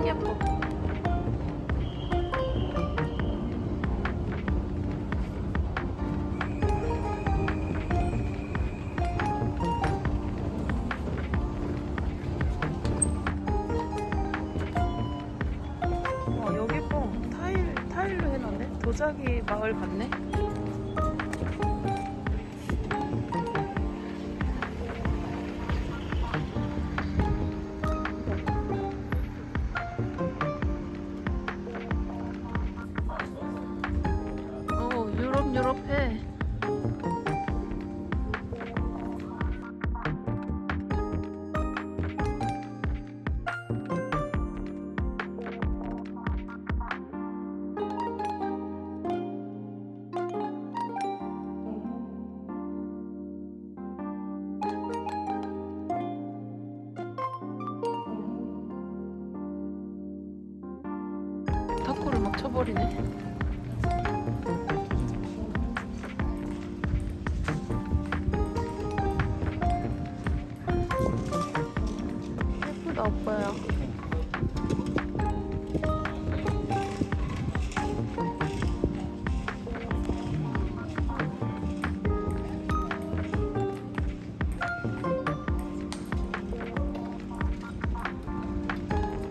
예뻐. 여기 예뻐. 타일로 해놨네. 도자기 마을 같네. 유럽해. 타코를 막 쳐버리네. 오빠야.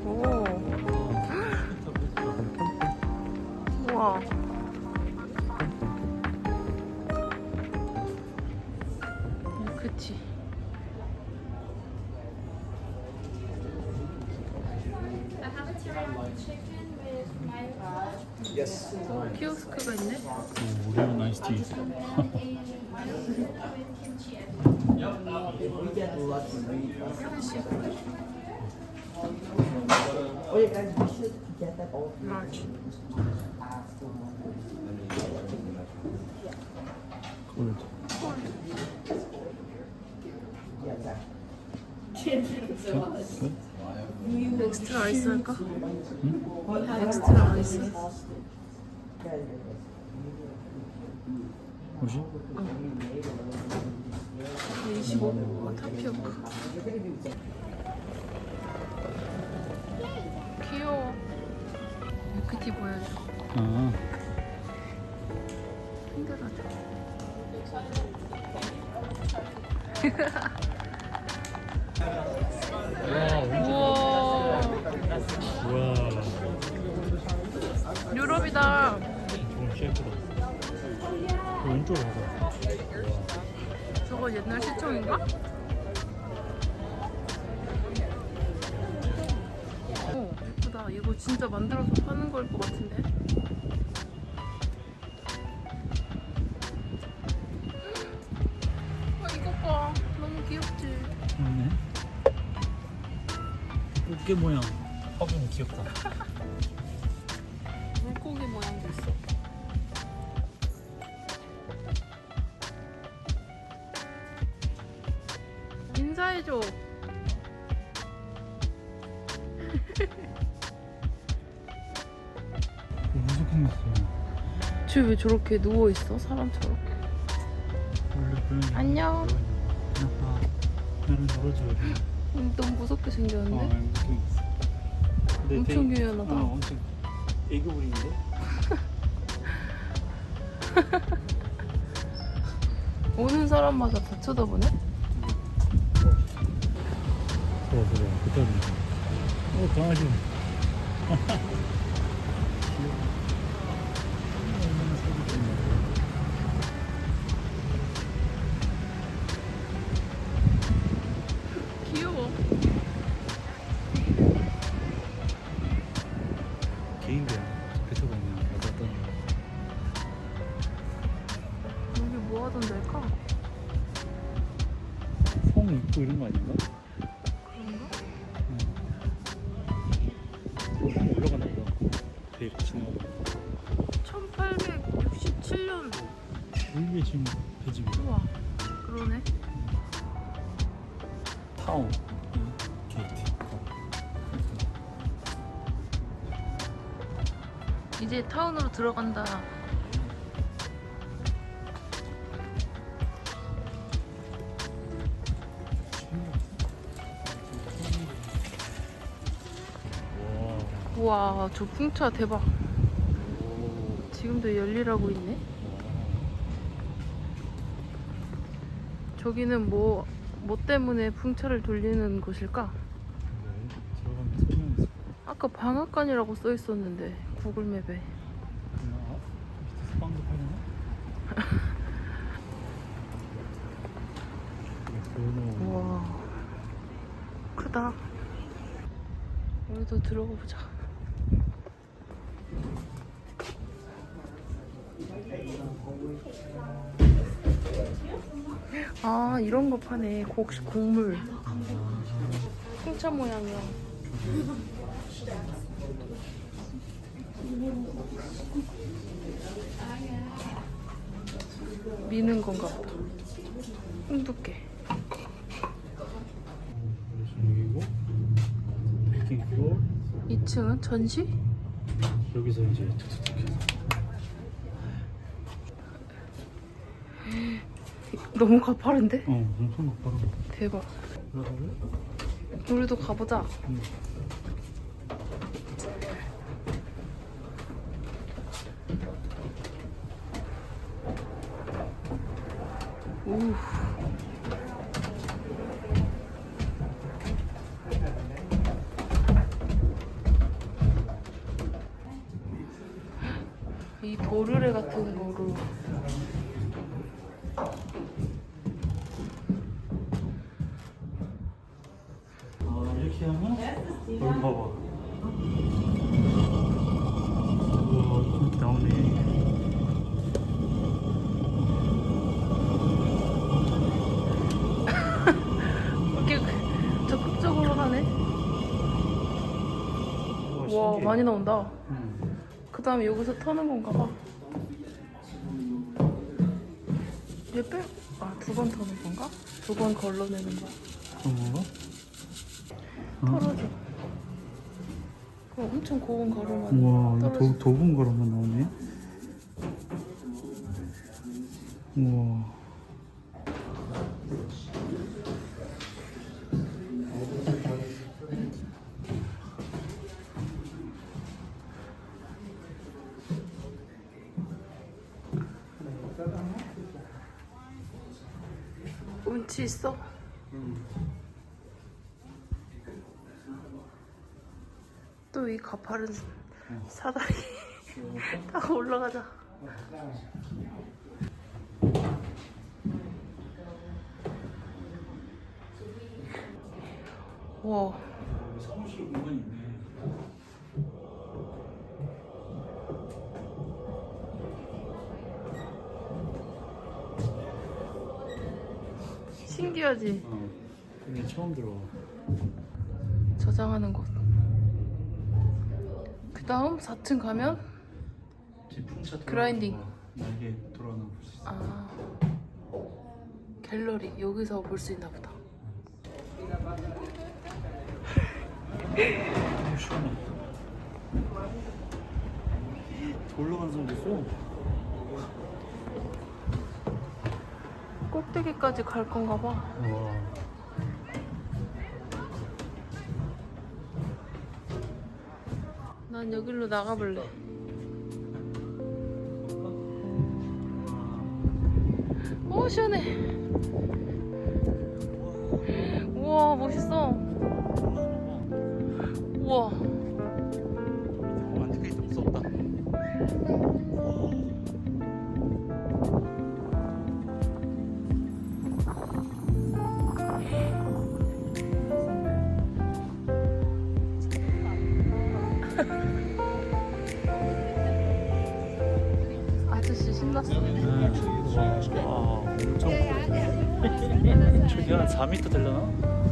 오. 우와. 그치. 키오스크가 있네. 오리온 아이스티. 엑스트라 아이스 할까? 엑스트라 아이스. 뭐지? 25 타피오카. 귀여워. 밀크티 보여줘. 아. 힘들어져. 우와. 우와. 유럽이다. 저건 진짜 예쁘다. 왼쪽으로 가자. 저거 옛날 시청인가? 오, 예쁘다. 이거 진짜 만들어서 파는 걸 것 같은데? 이거 봐. 너무 귀엽지? 그렇네. 꽃게 모양. 확인 귀엽다. 물고기 모양도 있어. 인사해줘. 무섭게 생겼어. 쟤 왜 저렇게 누워있어? 사람처럼. 원래 고양이. 안녕. 아빠. 나를 놀아줘야 돼. 너무 무섭게 생겼는데? 무섭게 생겼어. 근데 엄청 되게- 유연하다. 엄청 애교 부리는데? 오는 사람마다 다 쳐다보네? 그래. 그때 강아지. 귀여워. 개인데요. 뱉어가 있는 어떤 여기 뭐 하던 데일까? 성 있고 이런 거 아닌가? 그런가? 올라가나 보다. 배 지나가고. 1867년. 여기에 지금 배집이야. 우와, 그러네. 타운. 게이트. 이제 타운으로 들어간다. 와. 우와, 저 풍차 대박. 오. 지금도 열일하고 있네. 저기는 뭐 때문에 풍차를 돌리는 곳일까? 네, 들어가면 설명이 있을 거야. 아까 방앗간이라고 써 있었는데 구글맵에. 밑에서 빵도 팔려나? 우와, 크다. 우리도 들어가 보자. 아, 이런 거 파네. 혹시 곡물. 풍차 모양이야. 미는 건가 보다. 홍두깨. 여기고 베이킹 플로어 2층은 전시? 여기서 이제 툭툭툭 해서 너무 가파른데? 엄청 막 바로 대박. 들어가래? 우리도 가보자. 우. 이 도르래 같은 거로. 이렇게 하면 여기 봐봐. 우와, 이렇게 나오네. 이렇게 적극적으로 하네. 와, 신기해. 많이 나온다. 응. 그 다음에 여기서 터는 건가 봐. 얘 빼? 아, 2번 터는 건가? 2번 걸러내는 거야. 그런 건가? 털어줘. 그럼 엄청 고운 가루만 우와, 이거 떨어져. 도분 거로만 나오네. 우와. 운치 있어? 또 이 가파른 사다리 타고 올라가자. 와, 사무실 공간이 있네. 신기하지? 근데 처음 들어와. 저장하는 곳. 그 다음 4층 가면 풍차 그라인딩. 날개 돌아오는 거 볼 수 있어. 아, 갤러리. 여기서 볼 수 있나 보다. 너무 시원해. 올라가는 사람도 있어. 꼭대기까지 갈 건가 봐. 와. 난 여기로 나가볼래. 오, 시원해. 우와, 멋있어. 우와. 완전 게 무섭다. 아저씨 신났어. 와, 엄청 커. 저기 한 4m 되려나?